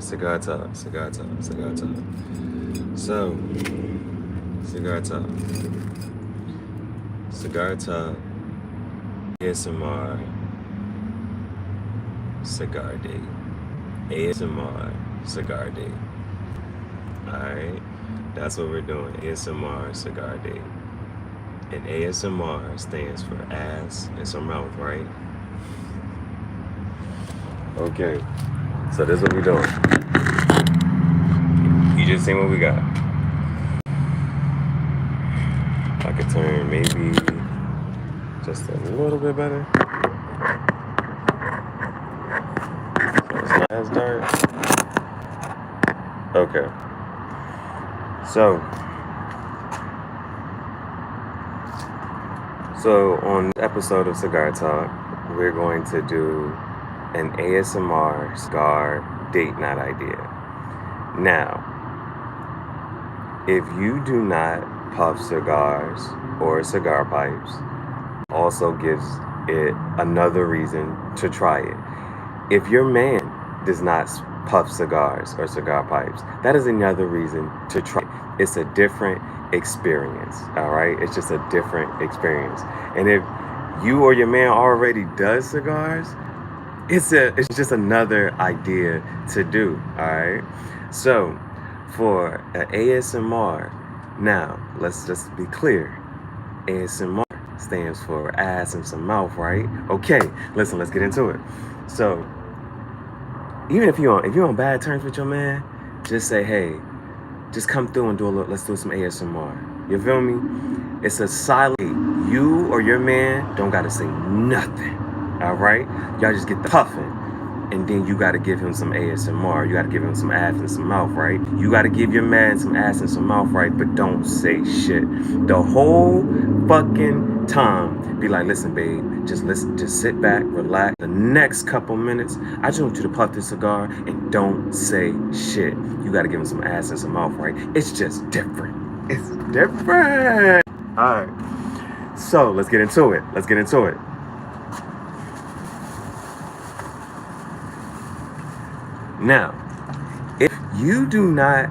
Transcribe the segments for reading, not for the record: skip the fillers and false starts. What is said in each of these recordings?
right, cigar talk, cigar talk, cigar talk. So, cigar talk. Cigar talk, ASMR, cigar date. ASMR, cigar date. Alright? That's what we're doing. ASMR, cigar date. And ASMR stands for ass and some mouth, right? Okay. So this is what we're doing. You just seen what we got. I could turn maybe just a little bit better. So it's not as dark. Okay. So on this episode of Cigar Talk, we're going to do an ASMR cigar date night idea. Now, if you do not puff cigars or cigar pipes, also gives it another reason to try it. If your man does not puff cigars or cigar pipes, that is another reason to try it. It's a different experience, all right? It's just a different experience. And if you or your man already does cigars, it's just another idea to do, all right? So for an ASMR, now let's just be clear. ASMR stands for ass and some mouth, right? Okay, listen, let's get into it. So even if you're on bad terms with your man, just say, hey, just come through and let's do some ASMR. You feel me? It's a silent, you or your man don't gotta say nothing, all right? Y'all just get the puffing, and then you gotta give him some ASMR. You gotta give him some ass and some mouth, right? You gotta give your man some ass and some mouth, right? But don't say shit. The whole fucking time, be like, listen, babe, just listen, just sit back, relax. The next couple minutes, I just want you to puff this cigar and don't say shit. You gotta give him some ass and some mouth, right? It's just different. It's different. All right. So let's get into it. Let's get into it. Now, if you do not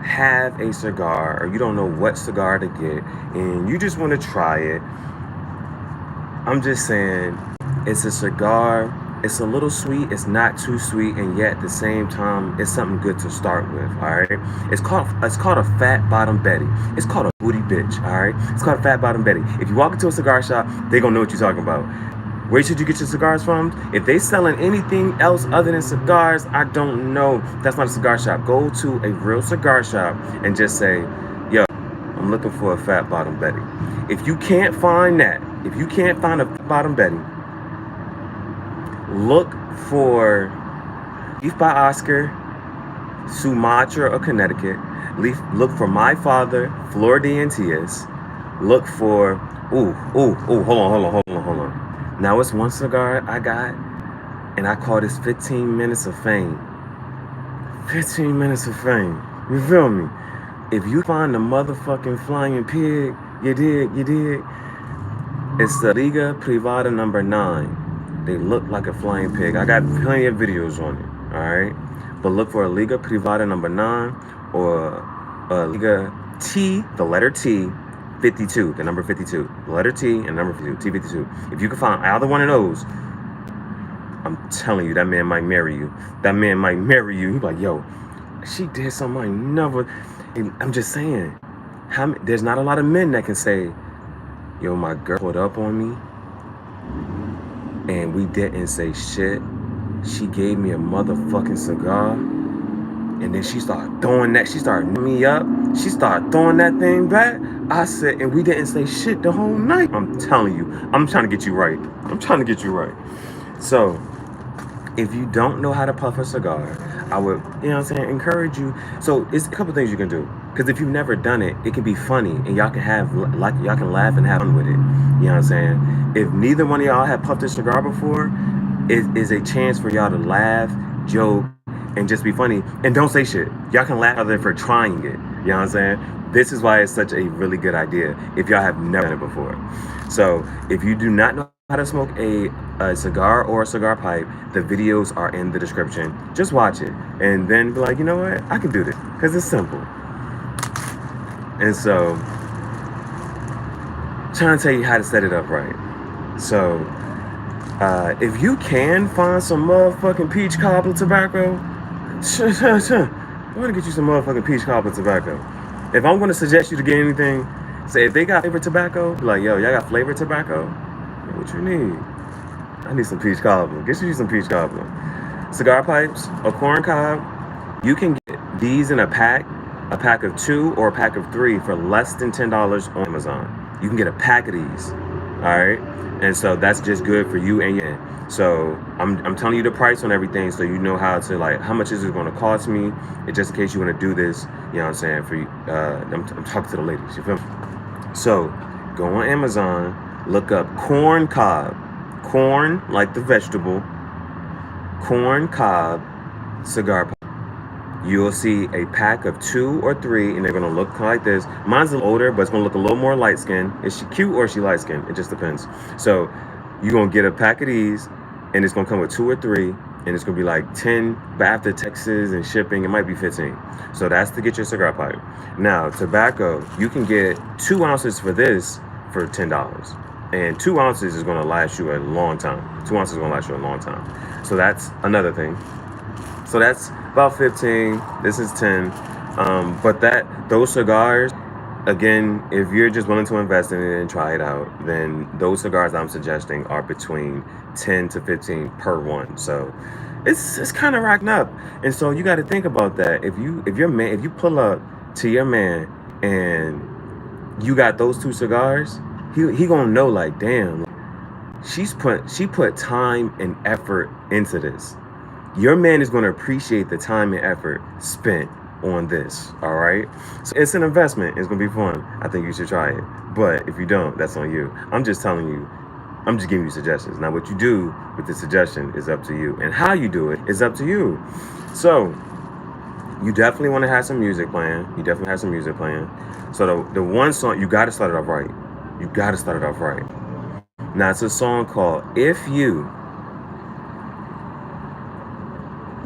have a cigar or you don't know what cigar to get and you just want to try it, I'm just saying it's a cigar. It's a little sweet. It's not too sweet, and yet at the same time, it's something good to start with. All right. It's called a fat bottom Betty. It's called a booty bitch. All right. It's called a fat bottom Betty. If you walk into a cigar shop, they gonna know what you're talking about. Where should you get your cigars from? If they selling anything else other than cigars, I don't know. That's not a cigar shop. Go to a real cigar shop and just say, yo, I'm looking for a fat bottom Betty. If you can't find that, if you can't find a fat bottom Betty, look for Leaf by Oscar, Sumatra or Connecticut. Look for My Father, Flor de Antilles. Look for, hold on. Now it's one cigar I got, and I call this 15 minutes of fame. 15 minutes of fame. You feel me? If you find the motherfucking flying pig, you dig? It's the Liga Privada number 9. They look like a flying pig. I got plenty of videos on it, all right? But look for a Liga Privada number 9 or a Liga T, the letter T, 52, the number 52, the letter T and number 52, T52. If you can find either one of those, I'm telling you, that man might marry you. That man might marry you. He's like, yo, she did something I never. And I'm just saying, there's not a lot of men that can say, yo, my girl put up on me and we didn't say shit. She gave me a motherfucking cigar. And then she started throwing that. She started me up. She started throwing that thing back. I said, and we didn't say shit the whole night. I'm telling you, I'm trying to get you right. So, if you don't know how to puff a cigar, I would, encourage you. So, it's a couple things you can do. Because if you've never done it, it can be funny. And y'all can laugh and have fun with it. You know what I'm saying? If neither one of y'all have puffed a cigar before, it is a chance for y'all to laugh, joke, and just be funny, and don't say shit. Y'all can laugh at other for trying it. You know what I'm saying? This is why it's such a really good idea if y'all have never done it before. So if you do not know how to smoke a cigar or a cigar pipe, the videos are in the description. Just watch it and then be like, you know what? I can do this because it's simple. And so, trying to tell you how to set it up right. So, if you can find some motherfucking peach cobbler tobacco, I'm gonna get you some motherfucking peach cobbler tobacco. If I'm gonna suggest you to get anything, say if they got flavored tobacco, be like, yo, y'all got flavored tobacco? What you need? I need some peach cobbler. Get you some peach cobbler. Cigar pipes, a corn cob. You can get these in a pack of 2 or a pack of 3 for less than $10 on Amazon. You can get a pack of these, all right? And so that's just good for you and your. So I'm telling you the price on everything, so you know how to, like, how much is it going to cost me, and just in case you want to do this, you know what I'm saying? For you, I'm talking to the ladies. You feel me? So go on Amazon, look up corn cob, corn like the vegetable, corn cob cigar pipe. You'll see a pack of 2 or 3, and they're gonna look like this. Mine's a little older, but it's gonna look a little more light skinned. Is she cute or is she light skinned? It just depends. So you're gonna get a pack of these, and it's gonna come with 2 or 3, and it's gonna be like 10, but after taxes and shipping, it might be 15. So that's to get your cigar pipe. Now, tobacco, you can get 2 ounces for this for $10. And 2 ounces is gonna last you a long time. 2 ounces is gonna last you a long time. So that's another thing. So that's about 15. This is 10. But those cigars, again, if you're just willing to invest in it and try it out, then those cigars I'm suggesting are between 10 to 15 per one. So it's kind of racking up. And so you got to think about that. If you pull up to your man and you got those 2 cigars, he gonna know, like, damn, she put time and effort into this. Your man is going to appreciate the time and effort spent on this, all right? So it's an investment. It's going to be fun. I think you should try it. But if you don't, that's on you. I'm just telling you, I'm just giving you suggestions. Now, what you do with the suggestion is up to you. And how you do it is up to you. So you definitely want to have some music playing. So the one song, you got to start it off right. Now, it's a song called If You.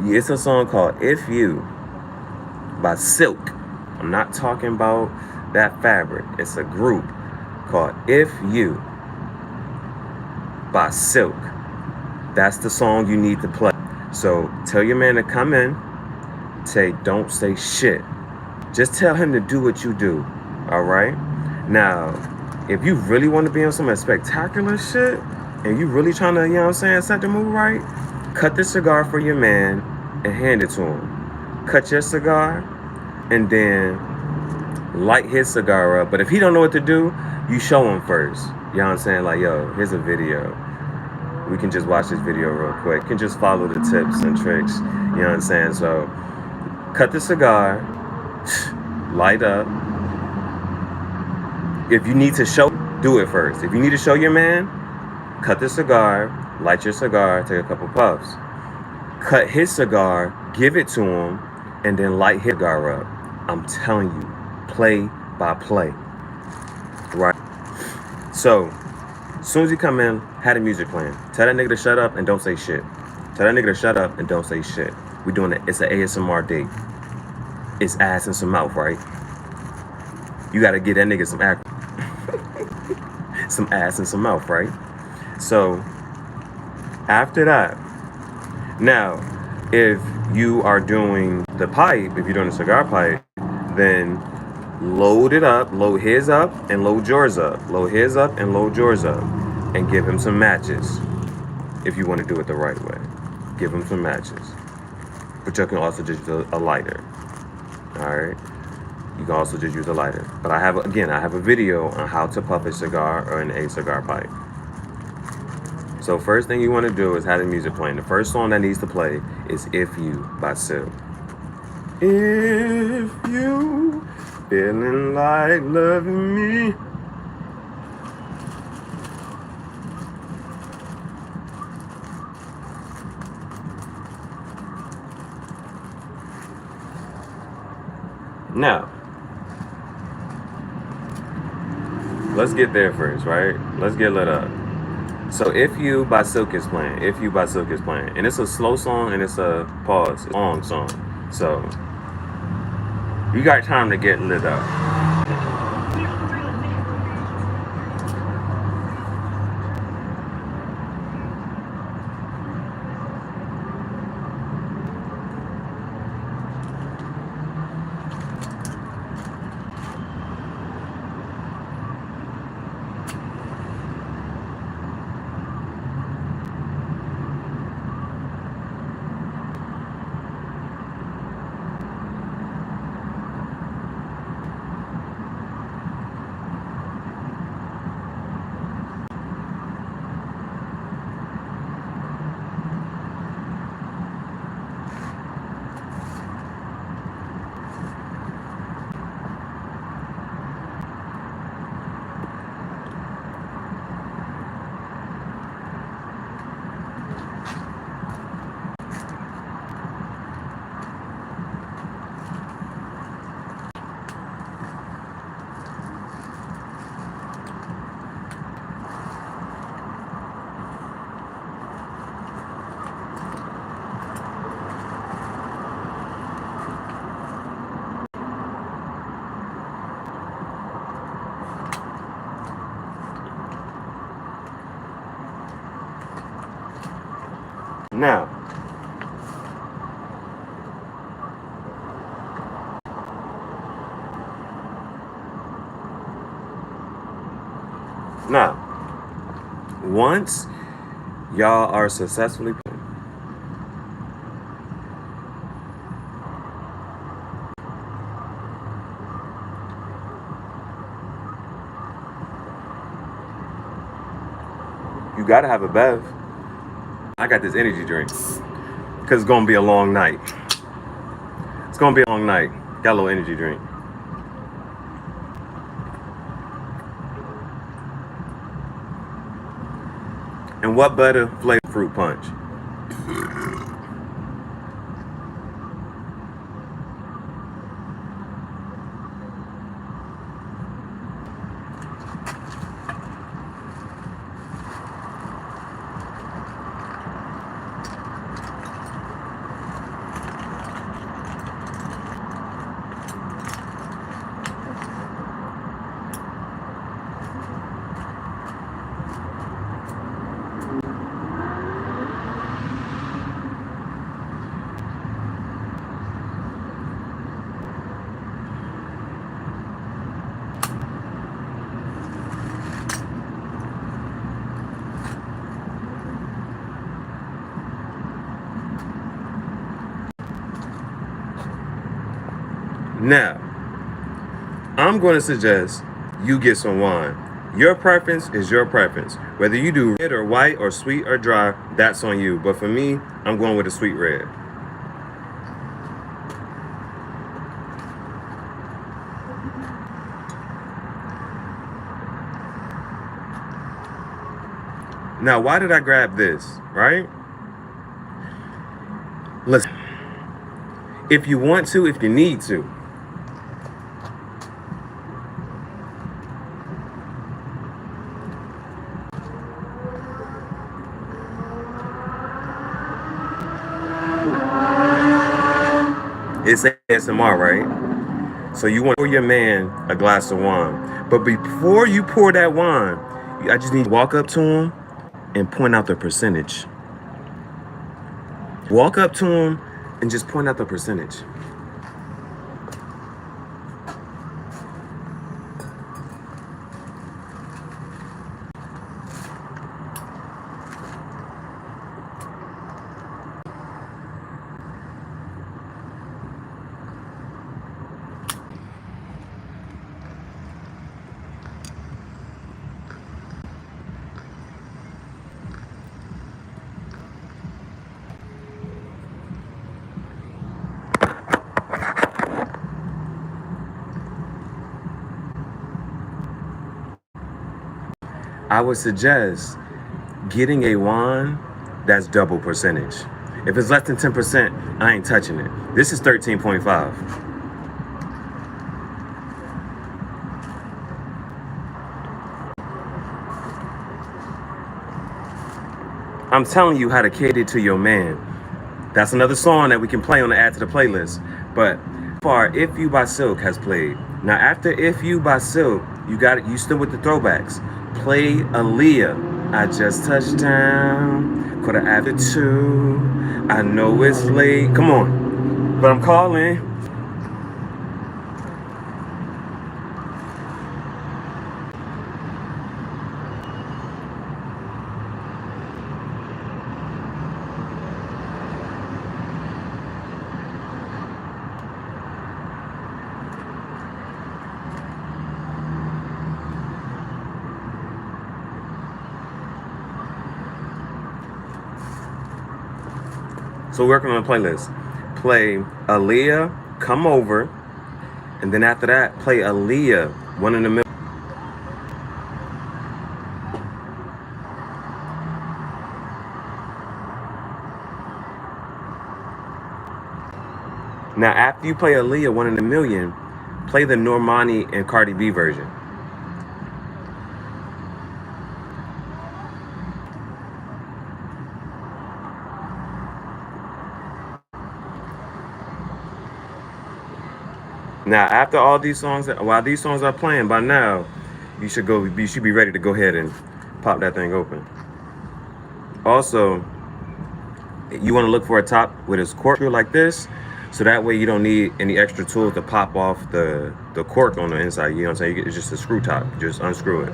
It's a song called If You by Silk. I'm not talking about that fabric. It's a group called If You by Silk. That's the song you need to play. So tell your man to come in. Don't say shit. Just tell him to do what you do. All right? Now, if you really want to be on some spectacular shit and you really trying to, you know what I'm saying, set the mood right, cut the cigar for your man and hand it to him. Cut your cigar and then light his cigar up. But if he don't know what to do, you show him first. You know what I'm saying? Like, yo, here's a video. We can just watch this video real quick. You can just follow the tips and tricks. You know what I'm saying? So cut the cigar, light up. If you need to show, do it first. If you need to show your man, cut the cigar, light your cigar, take a couple puffs. Cut his cigar, give it to him, and then light his cigar up. I'm telling you, play by play. Right? So, as soon as you come in, have the music playing. Tell that nigga to shut up and don't say shit. We're doing it. It's an ASMR date. It's ass and some mouth, right? You gotta get that nigga some some ass and some mouth, right? So, after that, now, if you are doing the pipe, if you're doing a cigar pipe, then load it up, load his up, and load yours up. And give him some matches. If you want to do it the right way, give him some matches. But you can also just use a lighter. All right. You can also just use a lighter. But I have a video on how to puff a cigar or a cigar pipe. So first thing you want to do is have the music playing. The first song that needs to play is If You by Silk. If you feeling like loving me. Now, let's get there first, right? Let's get lit up. So If You by Silk is playing. If You by Silk is playing. And it's a slow song and it's a pause. It's a long song. So you got time to get lit up. Now, now, once y'all are successfully playing, you gotta have a bev. I got this energy drink because it's gonna be a long night. It's gonna be a long night. Got a little energy drink. And what better flavor fruit punch? Now, I'm going to suggest you get some wine. Your preference is your preference. Whether you do red or white or sweet or dry, that's on you. But for me, I'm going with a sweet red. Now, why did I grab this, right? Listen, if you want to, if you need to, it's ASMR, right? So you want to pour your man a glass of wine. But before you pour that wine, I just need to walk up to him and point out the percentage. Walk up to him and just point out the percentage. I would suggest getting a wine that's double percentage. If it's less than 10%, I ain't touching it. This is 13.5. I'm telling you how to cater to your man. That's another song that we can play on the add to the playlist. But far, If You by Silk has played. Now after If You by Silk, you got it. You still with the throwbacks. Play Aaliyah. I just touched down. Quarter after 2. I know it's late. Come on. But I'm calling. So we're working on a playlist. Play Aaliyah, Come Over. And then after that, play Aaliyah, One in the Middle. Now, after you play Aaliyah, One in a Million, play the Normani and Cardi B version. Now, after all these songs, while these songs are playing by now, you should be ready to go ahead and pop that thing open. Also, you want to look for a top with its cork like this, so that way you don't need any extra tools to pop off the cork on the inside. You know what I'm saying? It's just a screw top. Just unscrew it.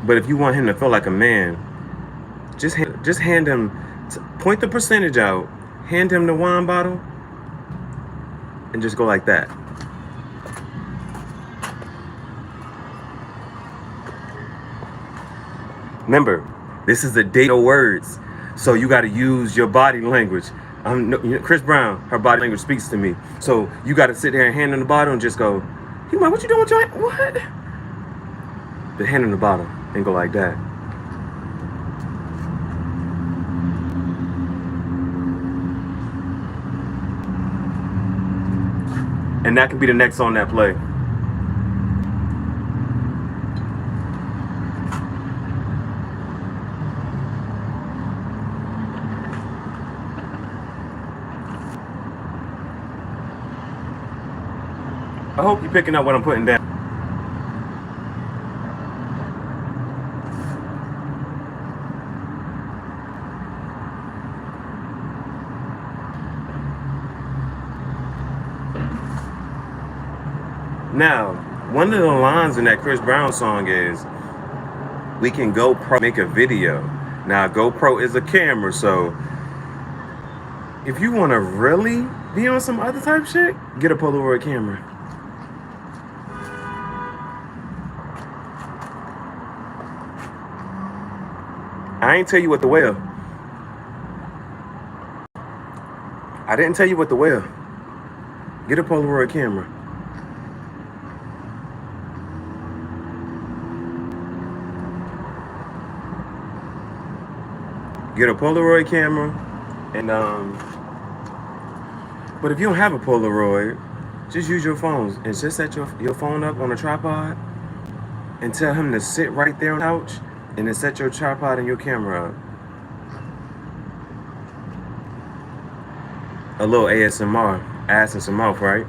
But if you want him to feel like a man, just hand him, point the percentage out, hand him the wine bottle, and just go like that. Remember, this is a date of words, so you got to use your body language. Chris Brown, her body language speaks to me. So you got to sit there and hand him the bottle and just go, "Hey man, what you doing with your what?" But hand him the bottle and go like that. And that could be the next song that play. I hope you're picking up what I'm putting down. Now, one of the lines in that Chris Brown song is, "We can GoPro make a video." Now, GoPro is a camera, so if you want to really be on some other type shit, get a Polaroid camera. I ain't tell you what to wear. I didn't tell you what to wear. Get a Polaroid camera. Get a Polaroid camera, and but if you don't have a Polaroid, just use your phones and just set your phone up on a tripod and tell him to sit right there on the couch and then set your tripod and your camera up. A little ASMR, ass and some mouth, right?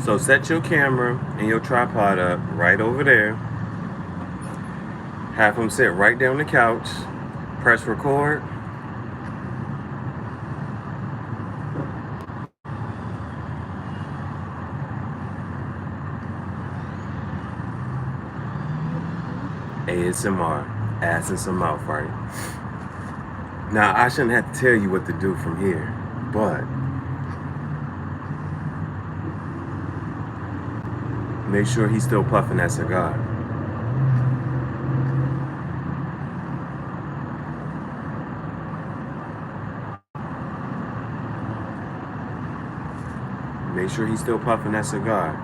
So set your camera and your tripod up right over there. Have him sit right there on the couch. Press record. ASMR, ass and some mouth, right? Now, I shouldn't have to tell you what to do from here, but make sure he's still puffing that cigar. Make sure he's still puffing that cigar.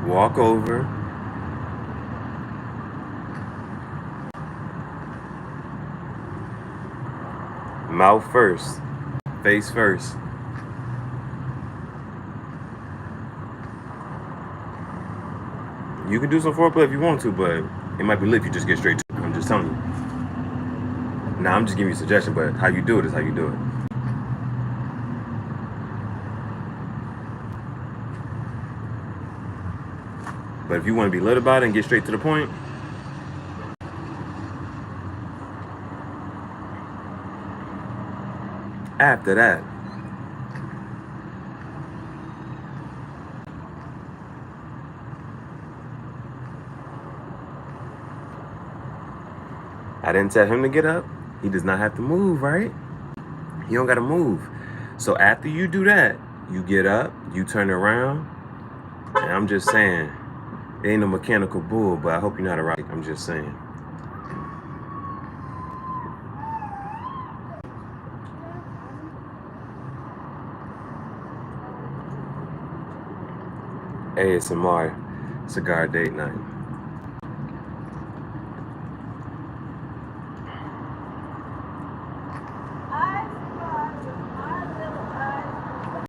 Walk over. Mouth first, face first. You can do some foreplay if you want to, but it might be lit if you just get straight to it. I'm just telling you. Now, I'm just giving you a suggestion, but how you do it is how you do it. But if you want to be lit about it and get straight to the point, after that, I didn't tell him to get up. He does not have to move, right? He don't got to move. So after you do that, you get up, you turn around, and I'm just saying, it ain't no mechanical bull, but I hope you're not a rock. I'm just saying. ASMR cigar date night.